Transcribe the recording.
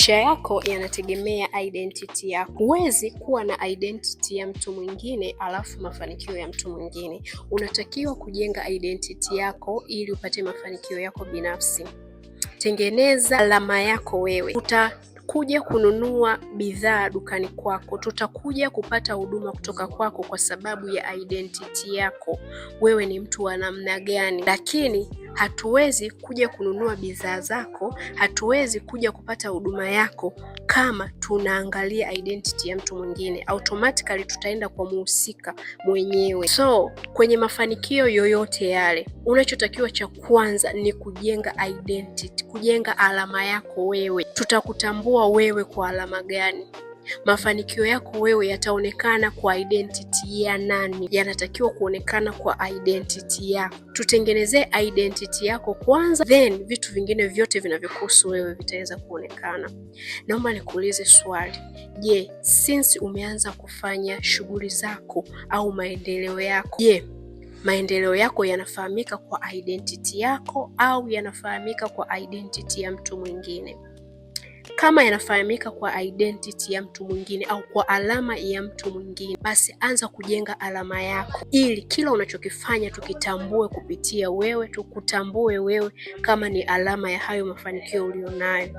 Maisha yako yanategemea identity yako. Huwezi kuwa na identity ya mtu mwingine alafu mafanikio ya mtu mwingine. Unatakiwa kujenga identity yako ili upate mafanikio yako binafsi. Tengeneza alama yako wewe. Tutakuja kununua bidhaa dukani kwako, tutakuja kupata huduma kutoka kwako kwa sababu ya identity yako. Wewe ni mtu wa namna gani? Lakini hatuwezi kuja kununua bidhaa zako, hatuwezi kuja kupata huduma yako kama tunaangalia identity ya mtu mwingine. Automatically tutaenda kwa muhusika mwenyewe. So, kwenye mafanikio yoyote yale, unachotakiwa cha kwanza ni kujenga identity, kujenga alama yako wewe. Tutakutambua wewe kwa alama gani? Mafanikio yako wewe yataonekana kwa identity ya nani? Yanatakiwa kuonekana kwa identity yako. Tutengenezee identity yako kwanza, then vitu vingine vyote vinavyokuhusu wewe vitaweza kuonekana. Naomba nikuulize swali. Je, since umeanza kufanya shughuli zako au maendeleo yako, maendeleo yako yanafahamika kwa identity yako au yanafahamika kwa identity ya mtu mwingine? Kama yanafahamika kwa identity ya mtu mwingine au kwa alama ya mtu mwingine, basi anza kujenga alama yako ili kila unachokifanya tukitambue kupitia wewe, tukutambue wewe kama ni alama ya hayo mafanikio ulionayo.